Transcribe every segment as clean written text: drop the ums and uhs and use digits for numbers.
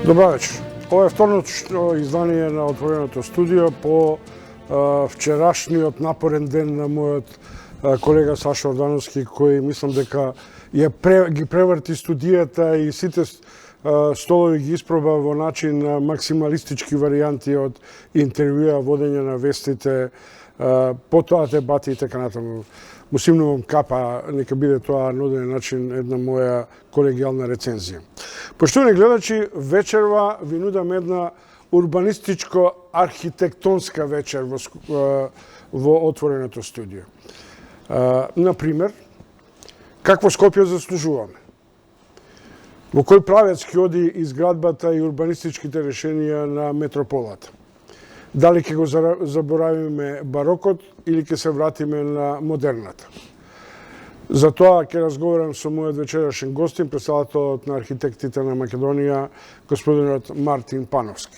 Добар вечер. Ова е второто издание на Отвореното студио по вчерашниот напорен ден на мојот колега Саша Ордановски, кој мислам дека ги преврти студијата и сите столови ги испроба во начин на максималистички варијанти од интервјуа, водење на вестите, потоа дебати и така натаму. Му симнувам капа, нека биде тоа на оден начин една моја колегијална рецензија. Поштовани гледачи, вечерва ви нудам една урбанистичко-архитектонска вечер во Отвореното студио. Например, какво Скопје заслужуваме? Во кој правец ќе оди изградбата и урбанистичките решенија на метрополата? Дали ќе го заборавиме барокот или ќе се вратиме на модерната? За тоа ќе разговарам со мојот вечерашен гостин, претседателот на архитектите на Македонија, господинот Мартин Пановски.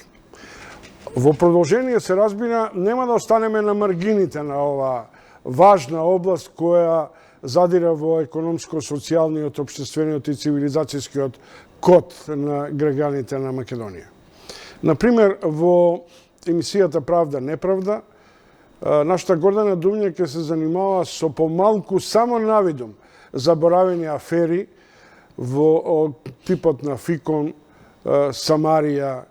Во продолжение се разбира, нема да останеме на маргините на ова важна област која задира во економско-социјалниот, општествениот и цивилизацијскиот код на граѓаните на Македонија. Например, во емисијата Правда-неправда, нашата Гордана Думја ќе се занимава со помалку само навидум заборавени афери во типот на Фикон, Самарија,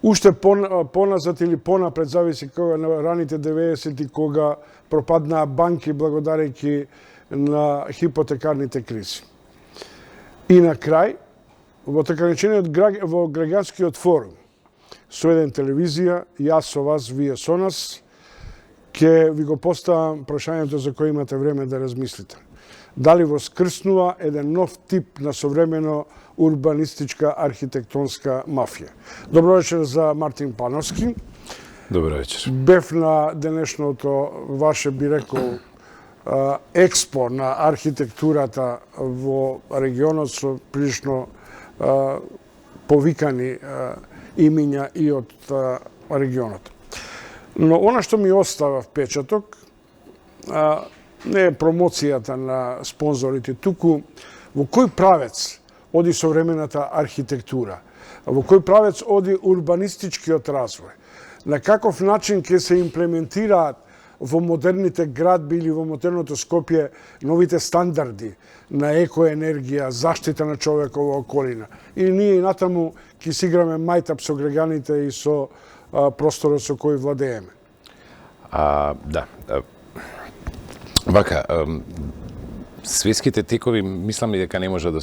уште поназад или понапред, зависи кога на раните 90-ти, кога пропаднаа банки благодарејќи на хипотекарните кризи. И на крај, во така наречениот во граѓанскиот форум, со еден телевизија, јас со вас, вие со нас, ќе ви го поставам прашањето за кој имате време да размислите. Дали воскрснува еден нов тип на современо урбанистичка архитектонска мафија? Добро вечер за Мартин Пановски. Добро вечер. Бев на денешното ваше, би рекол, експо на архитектурата во регионот со прилично повикани имиња и од регионот. Но она што ми остава впечаток не е промоцијата на спонзорите, туку во кој правец оди современата архитектура, во кој правец оди урбанистичкиот развој, на каков начин ќе се имплементираат во модерните градби или во модерното Скопје новите стандарди на екоенергија, заштита на човекова околина. Или ние и натаму ќе си играме мајтап со граѓаните и со просторот со кој владееме. Да. Вака, светските текови, мислам и дека не може да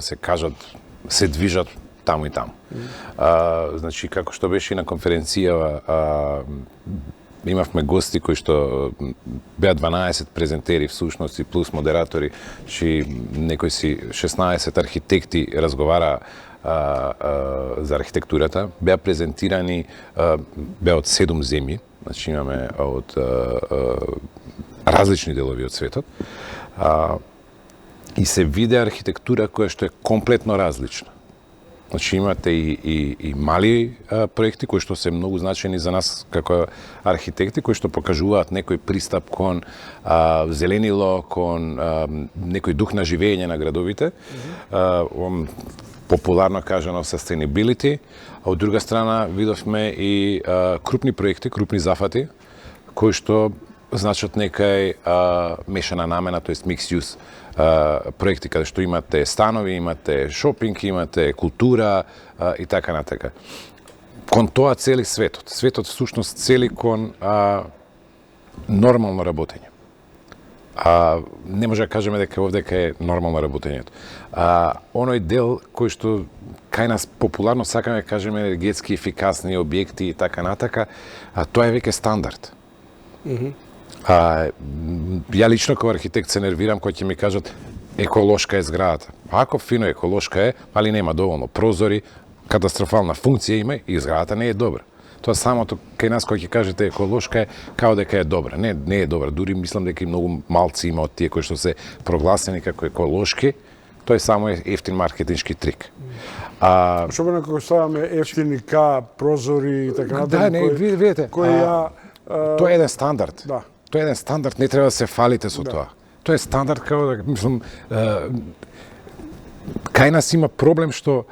се кажат, се движат таму и таму. Значи, како што беше на конференција, имавме гости кои што беа 12 презентери всушност и плюс модератори, чи некои си 16 архитекти разговара за архитектурата. Беа презентирани, беа од 7 земји, значи имаме од различни делови од светот. И се виде архитектура која што е комплетно различна. Значи имате и мали проекти кои што се многу значени за нас како архитекти, кои што покажуваат некој пристап кон зеленило, кон некој дух на живење на градовите, популарно кажано sustainability, а од друга страна видовме и крупни проекти, крупни зафати, кои што значат некај мешана намена, тоест mixed use проекти, каде што имате станови, имате шопинг, имате култура и така натака. Кон тоа цели светот. Светот всушност цели кон нормално работење. Не може да кажеме дека овдека е нормално работењето. Оној дел кој што кај нас популарно сакаме да кажеме енергетски ефикасни објекти и така натака, тоа е веќе стандард. Ја лично како архитект се нервирам кој ќе ми кажат еколошка е зградата. Ако фино еколошка е, али нема доволно прозори, катастрофална функција има и зградата не е добра. Тоа самото кај нас кој ќе кажете еколошка е као дека е добра. Не е добра. Дури мислам дека и многу малци има од тие кои што се прогласени како еколошки. Тоа е само ефтин маркетиншки трик. Особено кога ставаме ефтини прозори и така натаму. Да, не, видите. Тоа е еден стандард. Да. Тоа е еден стандард, не треба да се фалите со тоа. Тоа е стандард како да мислам кај нас има проблем што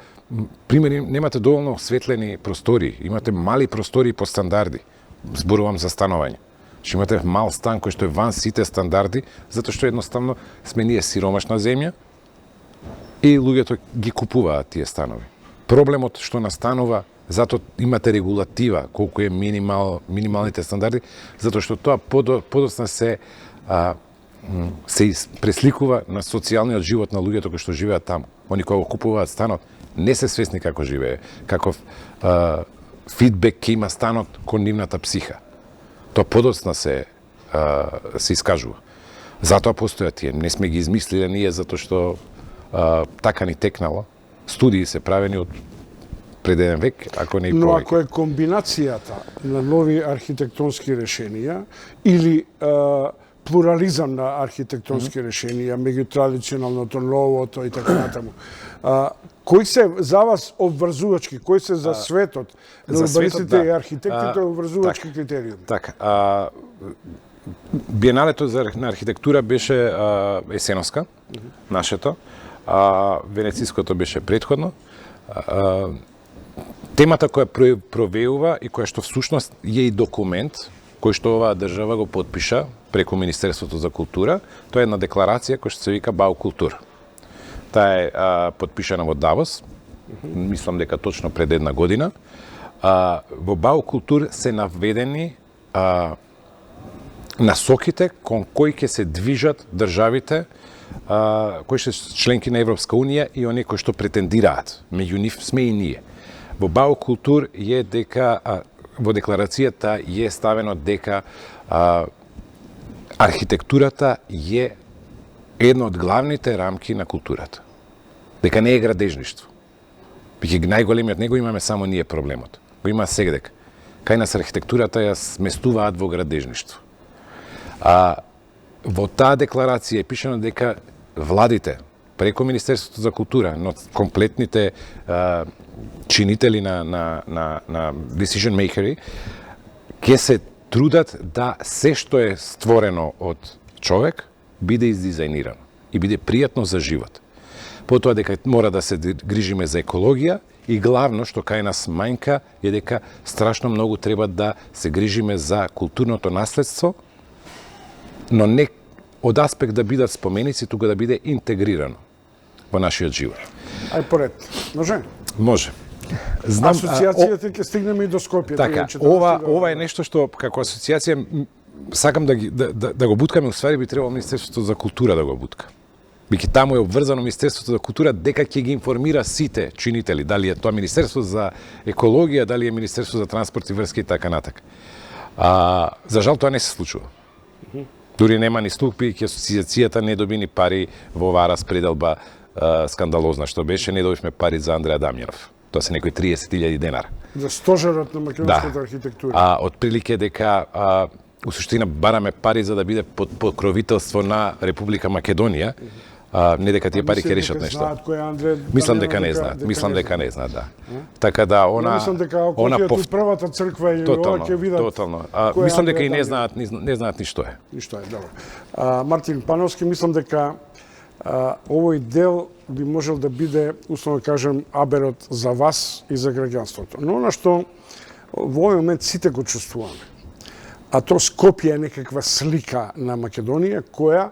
примери, немате доволно осветлени простори, имате мали простори по стандарди. Зборувам за становање. Што имате мал стан кој што е ван сите стандарди, затоа што едноставно сме ние сиромашна земја и луѓето ги купуваат тие станови. Проблемот што настанува, затоа имате регулатива колку е минималните стандарди, затоа што тоа подоцна се пресликува на социјалниот живот на луѓето кои што живеат таму. Они кои го купуваат станот не се свесни како живее, каков фидбек ќе има станот кон нивната психа. Тоа подоцна се искажува. Затоа постојат тие. Не сме ги измислиле ние затоа што така ни текнало. Студии се правени од пред еден век, ако не и повеќе. Но ако е комбинацијата на нови архитектонски решенија или плурализам на архитектонски решенија меѓу традиционалното, новото и така натаму, кои се за вас обврзувачки, кои се за светот на урбанистите и архитектите обврзувачки критериуми? Така, Биеналето на архитектура беше есеноска, нашето, венециското беше претходно. Темата која провеува и која што всушност е и документ кој што оваа држава го потпиша преку Министерството за култура, тоа е една декларација која што се вика Баукултур. Таа е потпишана во Давос, мислам дека точно пред една година. Во Баукултур се наведени насоките кон кои ќе се движат државите кои се членки на Европска Унија и оние кои што претендираат. Меѓу нив сме и ние. Во Баукултур е дека во декларацијата е ставено дека архитектурата е една од главните рамки на културата. Дека не е градежништво. Биќе најголемиот него имаме само ние проблемот. Го има сегдека. Кај нас архитектурата ја сместуваат во градежништво. Во таа декларација е пишано дека владите преку Министерството за култура, но комплетните чинители на decision makeri ќе се трудат да се што е створено од човек биде издизајнирано и биде пријатно за живот. Потоа дека мора да се грижиме за екологија и главно што кај нас мањка е дека страшно многу треба да се грижиме за културното наследство, но не од аспект да бидат споменици, тука да биде интегрирано во нашиот живот. Ај поред. Може? Може. Знам, асоциацијата ќе стигнеме и до Скопје. Така, ова е нешто што како асоциација сакам да го буткаме, усвари би требало Министерството за култура да го бутка. Биќе таму е обврзано Министерството за култура дека ќе ги информира сите чинители, дали е тоа Министерство за екологија, дали е Министерство за транспорт и врски и така натака. За жал тоа не се случува. Дури нема ни слух, бијќи асоциацијата не доби ни пари во оваа распределба скандалозна што беше, не добивме пари за Андреа Дамјанов. Тоа се некои 30.000 денара. За стожерот на македонската архитектура. Отприлике дека у суштина бараме пари за да биде под покровителство на Република Македонија, не дека тие пари ќе решат нешто. Мислам дека не знаат, да. Така да она мислам дека околу првата црква и ова ќе видат. Тотално. Мислам дека и не знаат ништо е. Ништо е, добро. Мартин Пановски, мислам дека овој дел би можел да биде, условно кажем, аберот за вас и за граѓанството. Но она што во овој момент сите го чувствуваме, а то Скопје е некаква слика на Македонија која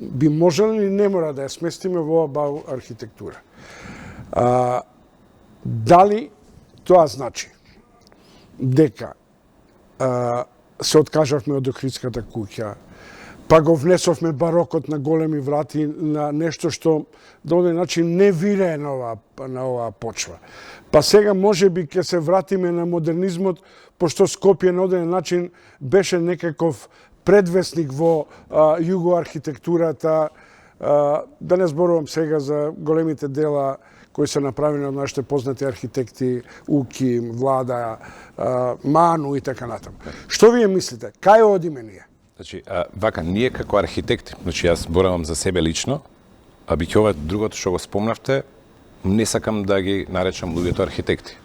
би можел или не мора да ја сместиме во Бау архитектура. Дали тоа значи дека се откажавме од Охридската куќа, па го внесовме барокот на големи врати на нешто што до оден начин не вирее на оваа почва. Па сега можеби ќе се вратиме на модернизмот, пошто Скопје на оден начин беше некаков предвесник во југоархитектурата, да не зборувам сега за големите дела кои се направени од нашите познати архитекти Уки, Влада, Ману и така натаму. Што вие мислите? Кај одиме ние? Значи, вака, ние како архитекти, значи јас зборувам за себе лично, а биќе ова другото што го спомнавте, не сакам да ги наречам луѓето архитекти.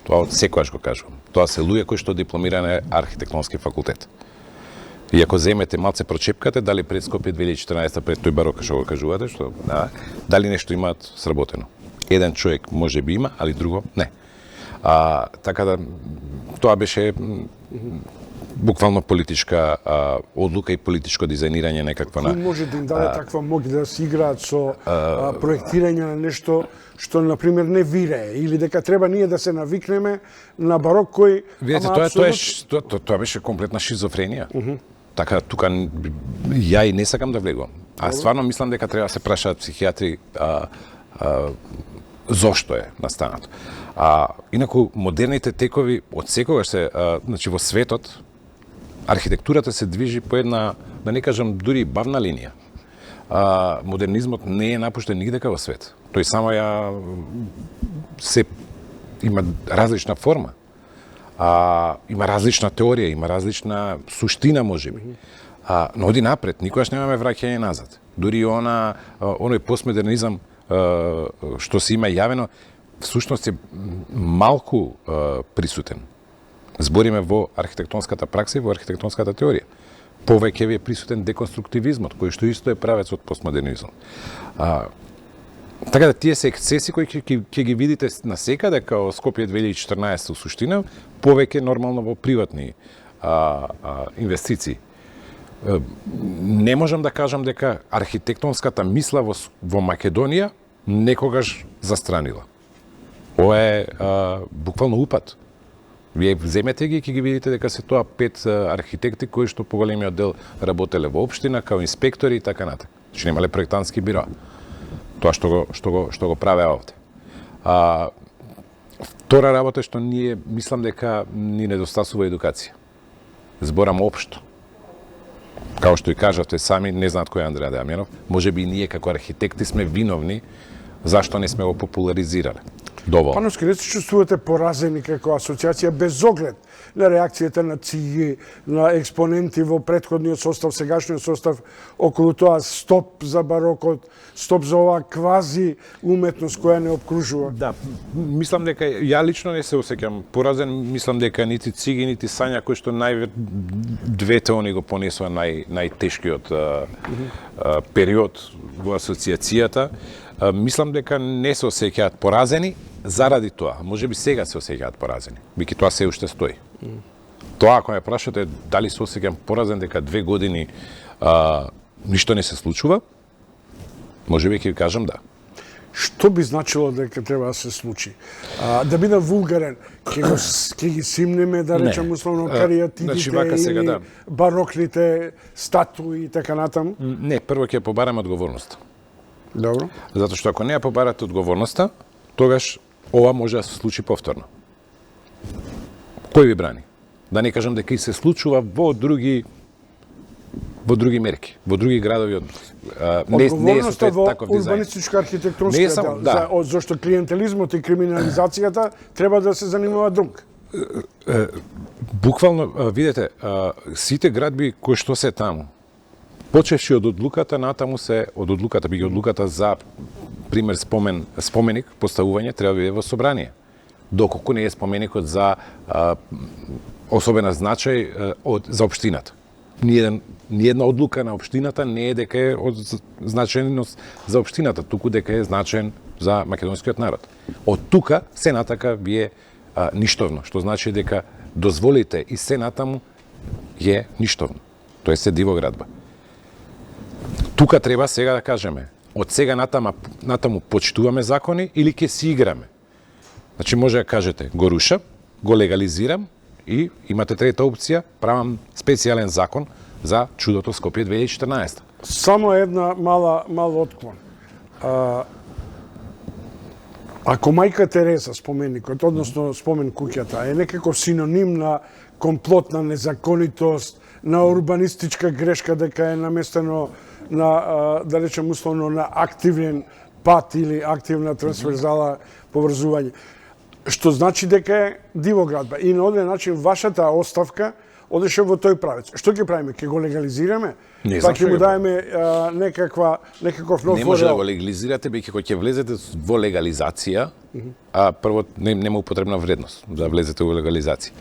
Тоа од секојаш го кажувам. Тоа се луѓе кои што дипломира на архитектонски факултет. И ако земете малце прочепкате, дали пред Скопје 2014 пред тој барок што го кажувате, што дали нешто имаат сработено. Еден човек може би има, али друго не. Така да, тоа беше буквално политичка одлука и политичко дизајнирање некакво на... Кој може да им даде таква моќ да се играат со проектирање на нешто што, например, не вирее, или дека треба ние да се навикнеме на барок кој... Видете, тоа беше комплетна шизофренија. Така, тука ја и не сакам да влегувам. Стварно мислам дека треба да се прашаат психијатри зошто е настанато. Инаку, модерните текови од секогаш се, значи во светот, архитектурата се движи по една, да не кажам, дури бавна линија. Модернизмот не е напуштен нигдека во свет. Тој само има различна форма. Има различна теорија, има различна суштина, можеби. Но оди напред, никогаш немаме враќање назад. Дури оној постмодернизам што се има јавено, всушност е малку присутен. Збориме во архитектонската пракса и во архитектонската теорија. Повеќе ви е присутен деконструктивизмот, кој што исто е правец од постмодернизмот. Така да тие се ексцеси кои ќе ги видите насекаде као Скопје 2014 суштина, повеќе нормално во приватни инвестиции. Не можам да кажам дека архитектонската мисла во Македонија некогаш застранила. Ова е буквално упад. Вие земете ги и ќе ги видите дека се тоа 5 архитекти кои што поголемиот дел работеле во општина, као инспектори и така натаму. Значи немале проектантски бироа. Тоа што го праве овде. Втора работа што ние мислам дека ни недостасува едукација. Зборам општо. Као што и кажавте сами, не знаат кој е Андреа Дамјанов, можеби и ние како архитекти сме виновни зашто не сме го популаризирале. Доволно. Пановски, не се чувствувате поразени како асоциација без оглед на реакцијата на ЦИГИ, на експоненти во претходниот состав, сегашниот состав, околу тоа стоп за барокот, стоп за оваа квази уметност која не обкружува? Да, мислам дека ја лично не се осеќам поразен, мислам дека нити ЦИГИ, нити Сања, кои што двете они го понесоа најтешкиот период во асоциацијата, мислам дека не се осеќаат поразени заради тоа. Можеби сега се осеќаат поразени, бидејќи тоа се уште стои. Тоа, ако ме прашате дали се осеќам поразен дека 2 години ништо не се случува, можеби ќе ви кажам да. Што би значило дека треба да се случи? Да бидам вулгарен, ќе ги симнеме, да речем условно кариатидите или барокните статуи и така натаму? Не, прво ќе побараме одговорноста. Добро. Затоа што ако не ја побарате одговорноста, тогаш ова може да се случи повторно. Кој ви брани? Да не кажам дека и се случува во други мерки, во други градови не е со таков дизајн. Урбанистичка архитектурска дел, зашто клиентелизмот и криминализацијата треба да се занимава друг. Буквално, видете, сите градби кои што се таму, почевши од одлуката натаму се, од одлуката за пример споменик, поставување треба да биде во собрание. Доколку не е споменикот за особена значај за општината. Ниедна одлука на општината не е дека е од значајност за општината, туку дека е значаен за македонскиот народ. Од тука се натака ви е ништовно, што значи дека дозволите и се натаму е ништовно. Тоа е дивоградба. Тука треба сега да кажеме, од сега натаму почитуваме закони или ќе си играме. Значи може да кажете, го рушам, го легализирам и имате трета опција, правам специјален закон за чудото Скопје 2014. Само една мал отклон. Ако мајка Тереза споменикот, односно спомен куќата, е некаков синоним на комплотна незаконитост, на урбанистичка грешка дека е наместено на, да речем условно, на активен пат или активна трансверзала поврзување. Што значи дека е дивоградба. И на оден начин вашата оставка одеше во тој правец. Што ќе правиме? Ќе го легализираме? Па ќе му даеме некаков нов... Не може да го легализирате, бидејќи кога ќе влезете во легализација, прво нема употребна вредност да влезете во легализација.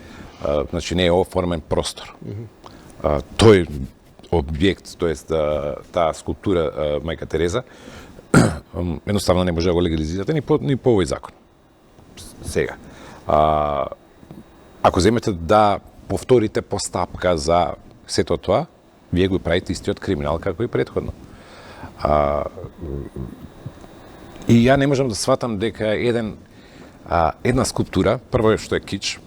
Значи не е оформен простор. Тој објект, тоест таа скулптура Мајка Тереза, едноставно не може да го легализирате ни по овој закон. Сега, ако земете да повторите постапка за сето тоа, вие го правите истиот криминал како и претходно. И ја не можам да сватам дека една скулптура, прво што е кич,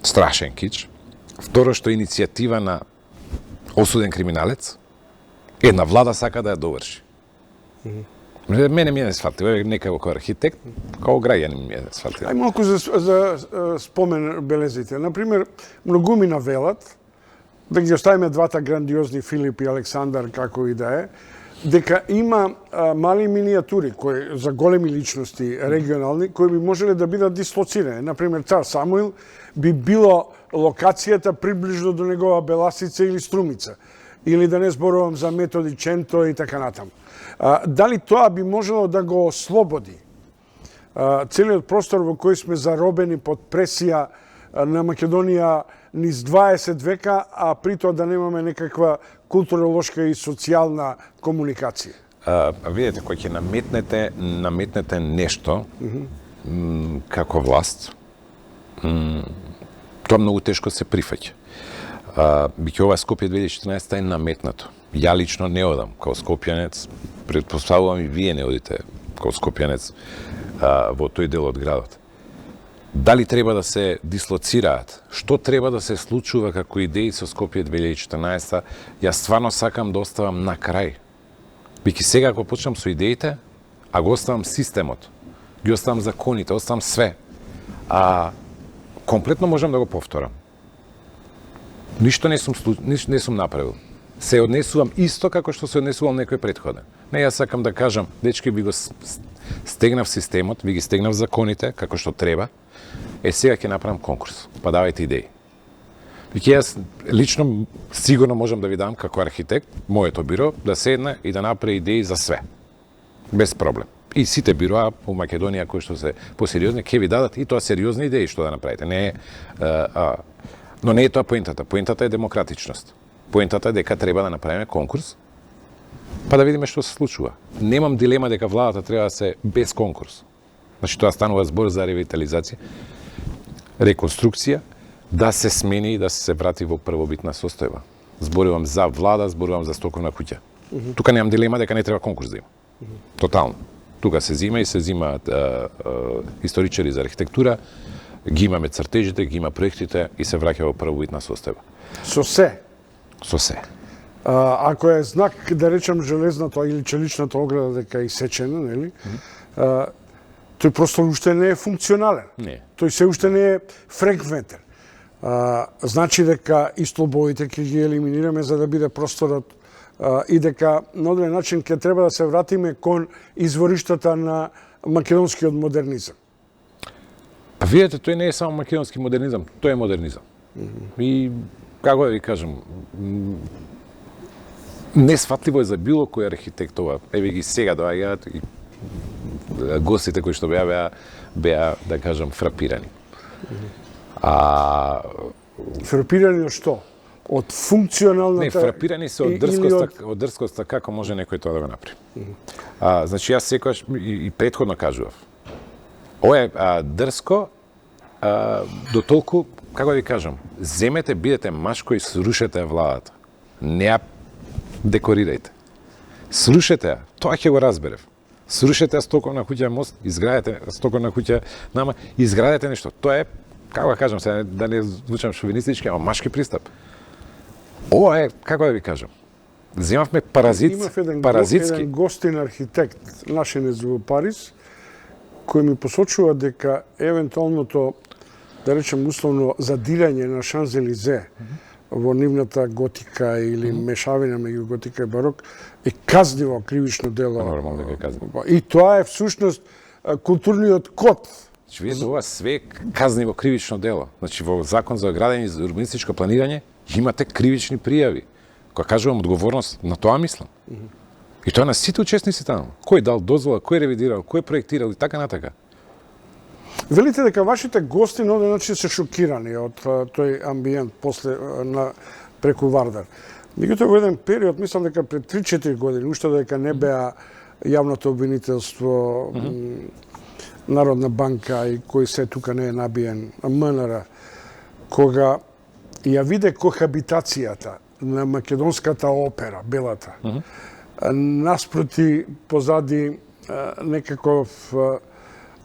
страшен кич, второ што е иницијатива на осуден криминалец, една влада сака да ја доврши. Мене ми е несфатливо, некако како архитект, како граѓанин ми е несфатливо. Ај малку за спомен белезите. Например, многу ми навелат, да ги оставиме двата грандиозни Филип и Александар, како и да е, дека има мали минијатури за големи личности регионални кои би можеле да бидат дислоцирани. Например, Цар Самуил би било локацијата приближно до негова Беласица или Струмица. Или да не зборувам за Методи Ченто и така натаму. Дали тоа би можело да го ослободи целиот простор во кој сме заробени под пресија на Македонија низ 20 века, а при тоа да немаме некаква културолошка и социјална комуникација? Видете, кој ќе наметнете нешто како власт, тоа многу тешко се прифаќа. Биќе ова Скопје 2014 е наметнато. Ја лично не одам као скопјанец, предпоставувам и вие не одите као скопјанец во тој дел од градот. Дали треба да се дислоцираат? Што треба да се случува како идеи со Скопје 2014? Јас стварно сакам да оставам на крај. Бики сега ако почнам со идеите, а го оставам системот, ги оставам законите, оставам све, комплетно можам да го повторам. Ништо не сум направил. Се однесувам исто како што се однесувал некој претходен. Не, јас сакам да кажам, дечки, ви го стегнав системот, ви ги стегнав законите, како што треба, сега ќе направам конкурс, па давајте идеи. Веќе јас лично сигурно можам да ви дам како архитект, моето биро, да седне и да направи идеи за све. Без проблем. И сите бироа у Македонија кои што се посериозни, ќе ви дадат и тоа сериозни идеи што да направите. Но не е тоа поентата. Поентата е демократичност. Поентата е дека треба да направиме конкурс, па да видиме што се случува. Немам дилема дека владата треба да се без конкурс. Значи тоа станува збор за ревитализација, реконструкција, да се смени и да се врати во првобитна состојба. Зборувам за влада, зборувам за стоковна куќа. Тука немам дилема дека не треба конкурс да има. Тотално. Тука се зима и се зимаат историчари за архитектура, ги имаме цртежите, ги има проектите и се враќа во првобитна состојба. Со се? Со се. Ако е знак, да речем, железната или челичната ограда дека е исечена, нели? Тој просто уште не е функционален. Не. Тој се уште не е фреквентен. Значи дека и столбовите ќе ги елиминираме за да биде просторот и дека на одреден начин ќе треба да се вратиме кон извориштата на македонскиот модернизам. Па видите, тој не е само македонски модернизам, тој е модернизам. И, како да ви кажам, несфатливо е за било кој архитект ова. Еве ги сега доаѓаат и гостите кои што беа, да кажам, фрапирани. Фрапирани од што? Од функционалната... Не, фрапирани се од дрскоста како може некој тоа да го направи. Значи, јас секогаш и претходно кажував. Ова е дрско до толку, како да ви кажам, земете, бидете машко и срушете владата. Не ја декорирајте. Срушете ја, тоа ќе го разберев. Срушете ја стоковна куќа мост, изградете стоковна куќа нама, изградете нешто. Тоа е, како да кажам, сега да не звучам шовинистички, ама машки пристап. Ова е, како да ви кажам, земавме паразитски. Имав еден гостин архитект, нашенец во Париз, кој ми посочува дека евентуалното, да речем условно, задирање на Шанзелизе во нивната готика или мешавина меѓу готика и барок е казниво кривично дело. Нормално дека е казниво. И тоа е всушност културниот код. Значи, видите, ова све казниво кривично дело. Значи, во Закон за градење и за урбанистичко планирање имате кривични пријави. Кога кажувам одговорност, на тоа мислам. И тоа на сите учесници таму. Кој дал дозвола, кој ревидирал, кој проектирал и така натака. Велите дека вашите гости на оден начин се шокирани од тој амбиент после преку Вардар. Меѓутоа во еден период, мислам дека пред 3-4 години, уште дека не беа јавното обвинителство, Народна банка и кој се тука не е набиен, МНР, кога ја виде кохабитацијата на македонската опера, белата, наспроти, позади некаков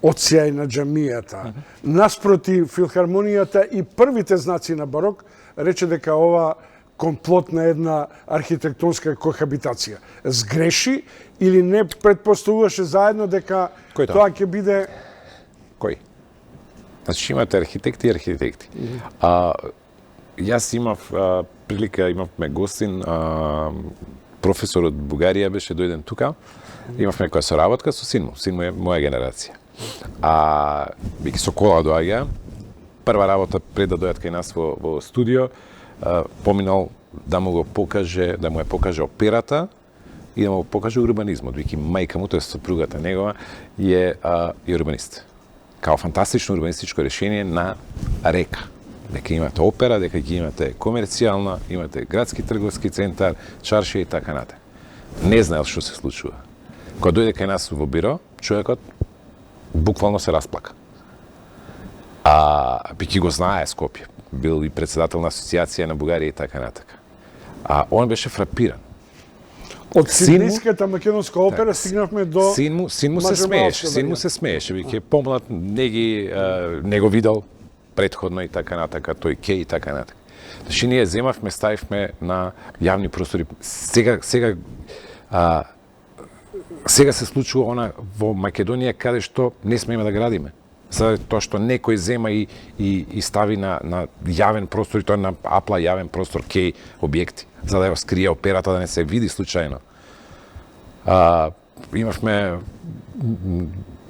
оцјај на џамијата, наспроти филхармонијата и првите знаци на барок, рече дека ова комплот на една архитектонска кохабитација. Сгреши или не предпоставуваше заедно дека тоа ќе биде... Кој? Значи имате архитекти и архитекти. Јас имав прилика, имавме гостин, професор од Бугарија беше дојден тука. Имавме некоја соработка со син му. Син му е моја генерација. Бејќи со кола доаѓа, прва работа пред да дојдат кај нас во студио, поминал да му го покаже, да му ја покаже операта и да му го покаже урбанизмот, бидејќи мајка му, тоест сопругата негова, е урбанист. Као фантастично урбанистичко решение на река. Дека имате опера, дека ги имате комерцијална, имате градски трговски центар, чаршија и така натаму. Не знаел што се случува. Кога дојде кај нас во биро, човекот буквално се расплака. Бидејќи го знае Скопје, бил и председател на асоциација на Бугарија и така натака. Он беше фрапиран. Од Сиднејската македонска опера стигнавме до... Син му се смееше, бидејќи помлад, не го видел претходно и така натака, тој ке и така натака. Значи ние земавме, ставивме на јавни простори. Сега се случува она во Македонија каде што не смееме да градиме. За тоа што некој зема и стави на јавен простор, и тоа на апла јавен простор кеј објекти, за да ја скрие операта, да не се види случајно. Имавме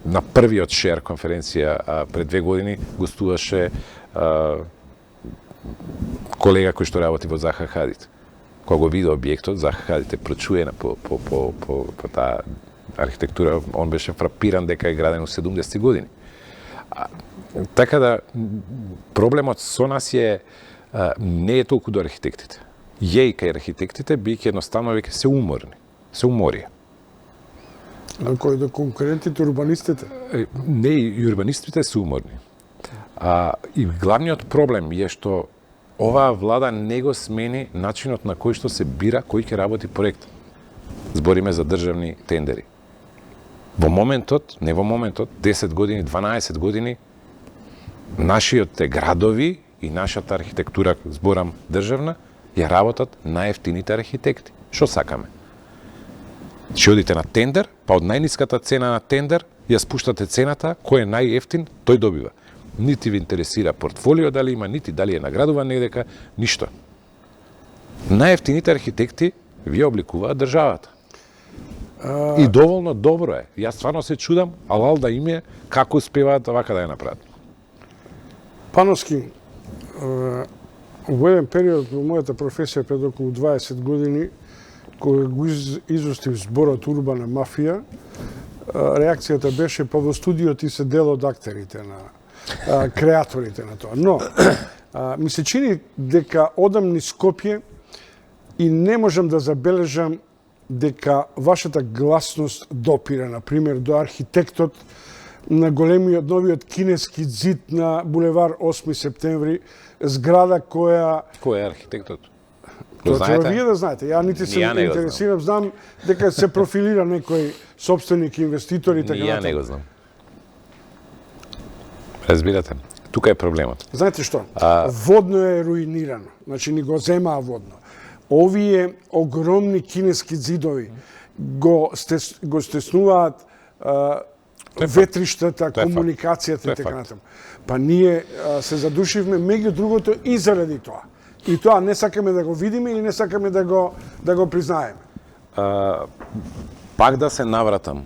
на првиот шер конференција пред 2 години гостуваше колега кој што работи во Заха Хадид. Кога го види објектот, Заха Хадид е прочуена по таа архитектура, он беше фрапиран дека е граден во 70 години. Така да, проблемот со нас не е толку до архитектите. Е и кај архитектите, бијќи едноставно веќе се уморија. Кој до конкурентите, урбанистите? Не, и урбанистите се уморни. И главниот проблем е што оваа влада не го смени начинот на кој што се бира кој ќе работи проект. Збориме за државни тендери. Во моментот, 10 години, 12 години, нашиот градови и нашата архитектура, зборам државна, ја работат најефтините архитекти. Што сакаме? Ќе одите на тендер, па од најниската цена на тендер ја спуштате цената, кој е најефтин, тој добива. Нити ви интересира портфолио дали има, нити дали е наградуван негдека, ништо. Најефтините архитекти ви обликуваат државата. И доволно добро е. Јас стварно се чудам, алал да им е, како успеваат вака да ја направат. Пановски, во еден период во мојата професија пред околу 20 години, кога го изустив зборот урбана мафија, реакцијата беше па во студио ти се дел од актерите на креаторите на тоа. Но ми се чини дека одам низ Скопје и не можам да забележам дека вашата гласност допира, например, до архитектот на големиот новиот кинески ѕид на булевар 8 септември, зграда која... Кој е архитектот? Тоа треба вие да знаете. Ја нити се интересирам, знам дека се профилира некој собственик, инвеститор и така натаму. Ја не го знам. Разбирате, тука е проблемот. Знаете што? Водно е руинирано. Значи, ни го земаа водно. Овие огромни кинески ѕидови го стеснуваат ветриштата, комуникацијата и така натаму. Па ние се задушивме меѓу другото и заради тоа. И тоа не сакаме да го видиме или не сакаме да го признаеме. Пак да се навратам.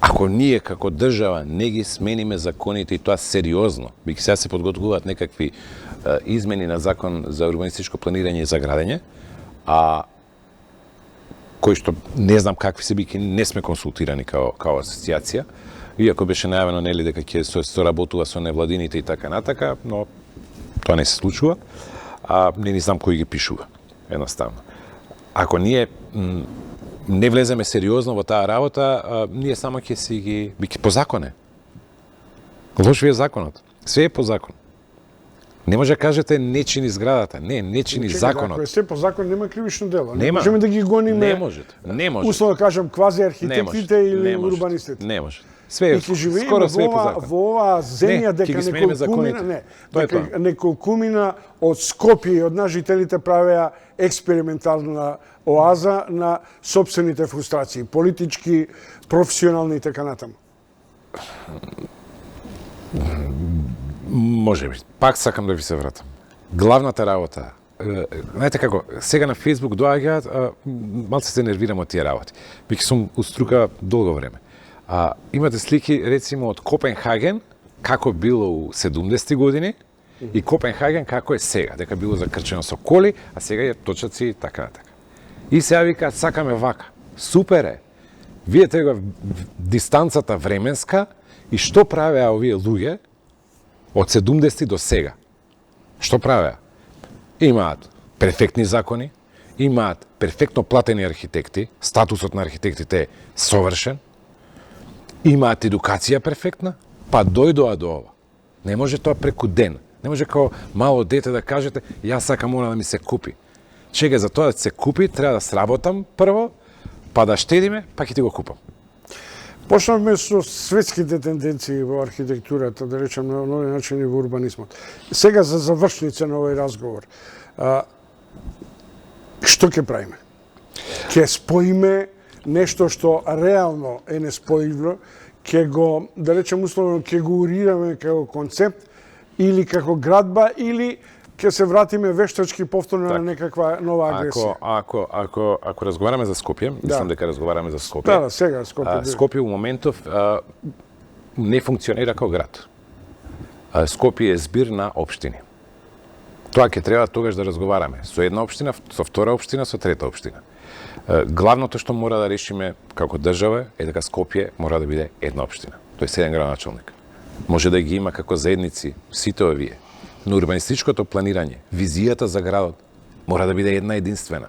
Ако ние како држава не ги смениме законите и тоа сериозно, бидејќи сега се подготвуваат некакви измени на закон за урбанистичко планирање и за градење, кои што не знам какви се, бидејќи не сме консултирани као асоциација, иако беше најавено нели дека ќе се соработува со невладините и така натака, но тоа не се случува. Не знам кој ги пишува, едноставно. Ако ние не влеземе сериозно во таа работа, ние само ќе си ги по закон е. Лош ви е законот. Све е по закон. Не може да кажете не чини зградата. Не чини законот. Ако е се по закон, нема кривично дело. Нема. Можеме да ги гониме. Не можете. Не можете. Условно кажам квази архитектите или можете. урбанистите. Не може. Све е, И ќе живееме скоро све е по закон. во оваа земја Не, ќе дека ги смениме законите. Тоа е тоа. неколкумина од Скопје и од нас жителите правеа експериментална оаза на сопствените фрустрации, политички, професионални и така натаму. Може би. Пак сакам да ви се вратам. Главната работа, знаете како, сега на Фейсбук доаѓаат, малце се нервирам од тие работи. Бики сум уструка долго време. Имате слики, рецимо, од Копенхаген, како било у 70-ти години, и Копенхаген како е сега, дека било закрчено со коли, а сега е точаци и така. И сега викаат, сакаме вака. Супер е. Видете го дистанцата временска и што правеа овие луѓе од 70 до сега. Што правеа? Имаат перфектни закони, имаат перфектно платени архитекти, статусот на архитектите е совршен, имаат едукација перфектна, па дојдоа до ова. Не може тоа преку ден. Не може како мало дете да кажете, јас сакам мора да ми се купи. Чега, за тоа да се купи, треба да сработам прво, па да штедиме, па ќе ти го купам. Почнавме со светските тенденции во архитектурата, да речем на нови начини во урбанизмот. Сега за завршница на овој разговор. Што ќе правиме? Ќе споиме нешто што реално е неспојливо, ќе го, да речем условно, ќе го урираме како концепт или како градба, или ќе се вратиме вештачки повторно на некаква нова агресија. Ако разговараме за Скопје, мислам дека разговараме за Скопје. Да, сега Скопје. Скопје у моментов не функционира како град. Скопје е збир на општини. Тоа ќе треба тогаш да разговараме со една општина, со втора општина, со трета општина. Главното што мора да решиме како држава е дека Скопје мора да биде една општина. Тој е еден градоначалник. Може да ги има како заедници сите овие. Но урбанистичкото планирање, визијата за градот мора да биде една единствена.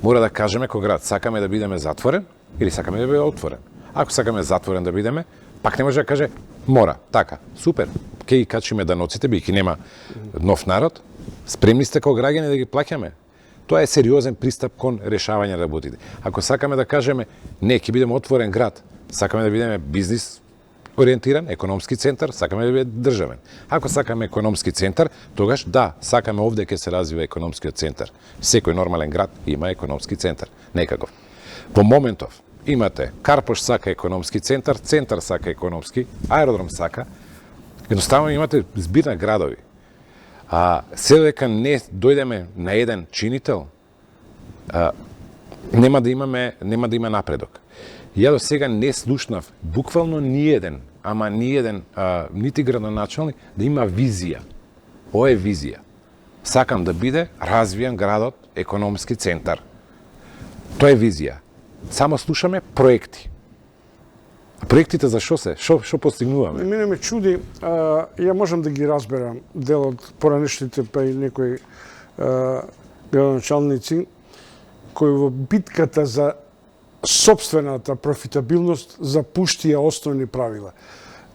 Мора да кажеме кој град сакаме да бидеме затворен или сакаме да биде отворен. Ако сакаме затворен да бидеме, пак не може да каже мора, така, супер. Ке ги качиме даноците, бидејќи нема нов народ, спремни сте како граѓани да ги плаќаме. Тоа е сериозен пристап кон решавање на работите. Ако сакаме да кажеме не, ќе бидеме отворен град, сакаме да бидеме бизнис ориентиран, економски центар, сакаме да биде државен. Ако сакаме економски центар, тогаш да, сакаме овде ќе се развива економскиот центар. Секој нормален град има економски центар, некаков. Во моментов имате Карпош сака економски центар, центар сака економски, аеродром сака. Едноставно имате збир на градови. Се дека не дојдеме на еден чинител, нема да има напредок. Ја до сега не слушнав буквално ниеден, нити градоначалник да има визија. Ова е визија. Сакам да биде развиен градот економски центар. Тоа е визија. Само слушаме проекти. Проектите за што се? Што постигнуваме? Мене ме чуди, ја можам да ги разберам дел од поранешните па и некои градоначалници кои во битката за сопствената профитабилност запуштија основни правила.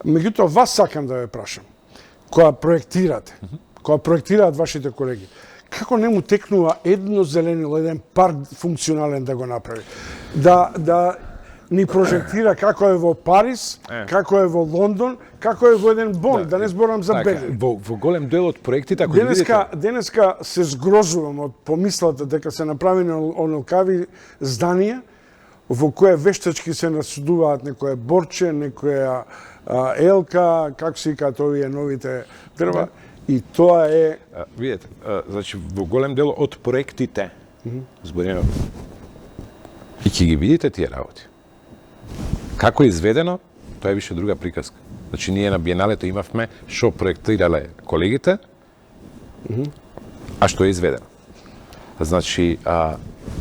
Меѓутоа, вас сакам да ве прашам, која проектираат вашите колеги, како не му текнува едно зеленило, еден парк функционален да го направи? Да ни прожектира како е во Париз, како е во Лондон, како е во еден Бон, да не зборам за Берлин. Во голем дел од проектите, ако видите... Денеска се згрозувам од помислата дека се направени онолкави зданија, во кое вештачки се насудуваат некое борче, некоја елка, како се икаат овие новите дрва, и тоа е... Видете, значи, во голем дел од проектите, збориме, и ќе ги видите тие работи. Како е изведено, тоа е више друга приказка. Значи, ние на Биеналето имавме што проектирале колегите, а што е изведено. Значи,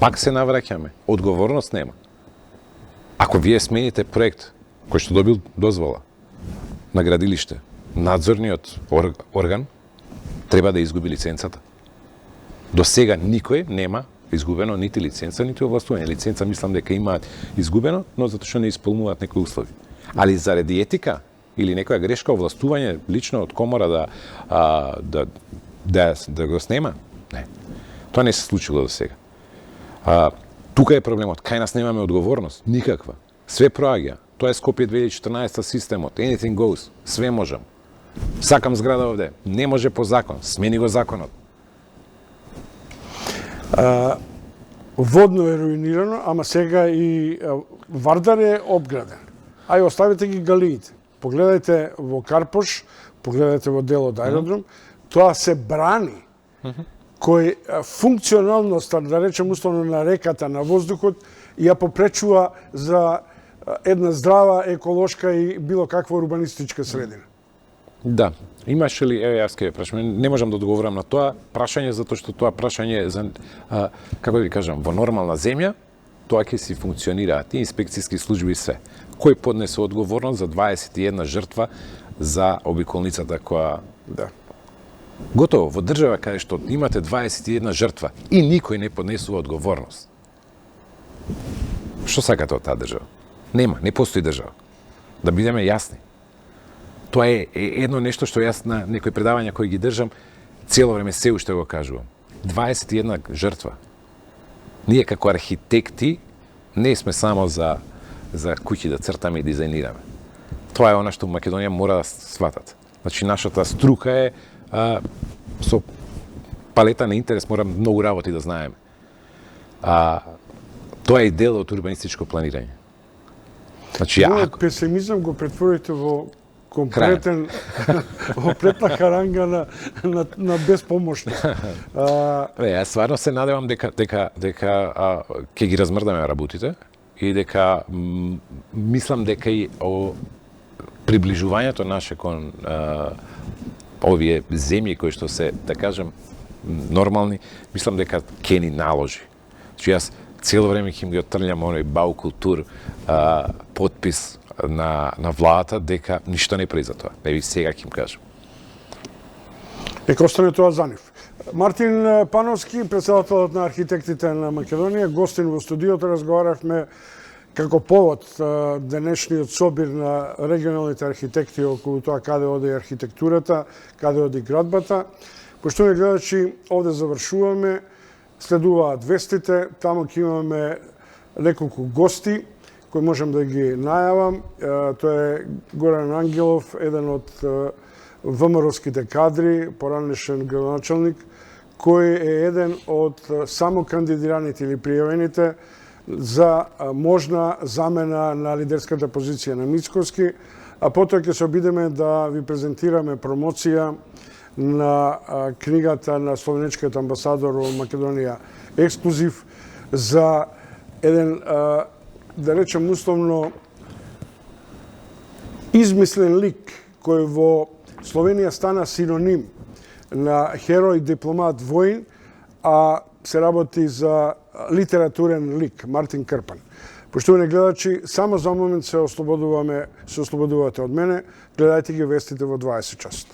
пак се навраќаме, одговорност нема. Ако вие смените проект кој што добил дозвола на градилиште, надзорниот орган треба да изгуби лиценцата. До сега никој нема изгубено нити лиценца, нити овластување. Лиценца мислам дека имаат изгубено, но затоа што не исполнуваат некои услови. Али заради етика или некоја грешка овластување лично од комора да го снема, не. Тоа не се случило до сега. Тука е проблемот. Кај нас немаме одговорност. Никаква. Све проаѓа. Тоа е Скопје 2014 системот. Anything goes. Све можам. Сакам зграда овде. Не може по закон. Смени го законот. Водно е руинирано, ама сега и Вардар е обграден. Ај оставите ги галиите. Погледајте во Карпош, погледајте во дел од аеродром, тоа се брани кој функционалноста, да речем условно на реката, на воздухот, ја попречува за една здрава, еколошка и било каква урбанистичка средина. Да. Имаше ли, еве јас ке прашам, не можам да одговорам на тоа прашање, затоа што тоа прашање за, како да ви кажам, во нормална земја, тоа ќе си функционираат и инспекцијски служби и све. Кој поднесе одговорност за 21 жртва за обиколницата која... Да. Готово, во држава каде што имате 21 жртва и никој не поднесува одговорност. Што сакате од таа држава? Нема, не постои држава. Да бидеме јасни. Тоа е едно нешто што јас на некои предавања кои ги држам, цело време се уште го кажувам. 21 жртва. Ние како архитекти не сме само за куќи да цртаме и дизајнираме. Тоа е она што Македонија мора да сватат. Значи, нашата струка е со палета на интерес мора многу работи да знаеме. Тоа е и дел од урбанистичко планирање. Значи, песимизам го претворите во комплетен, комплетна харанга на безпомошност. Јас стварно се надевам дека ќе ги размрдаме работите и дека мислам дека и приближувањето наше кон овие земји кои што се, да кажем, нормални, мислам дека ќе ни наложи. Значи, јас цело време ќе ги оттрљам оној бау култур подпис на владата дека ништо не прави за тоа. Еви сега ќе им кажам. Нека остане тоа за нив. Мартин Пановски, претседателот на архитектите на Македонија, гостин во студиото, разговаравме како повод денешниот собир на регионалните архитекти околу тоа каде оди архитектурата, каде оди градбата. Поштовни гледачи, овде завршуваме, следуваат вестите, таму ќе имаме неколку гости кои можам да ги најавам. Тоа е Горан Ангелов, еден од ВМРО-ските кадри, поранешен градоначалник, кој е еден од само кандидираните или пријавените за можна замена на лидерската позиција на Мицкоски, а потоа ќе се обидеме да ви презентираме промоција на книгата на словенечкиот амбасадор во Македонија Ексклузив за еден, да речем условно, измислен лик кој во Словенија стана синоним на херој, дипломат, воин, а се работи за литературен лик, Мартин Крпан. Поштовани гледачи, само за момент се ослободувате од мене, гледајте ги вестите во 20 часот.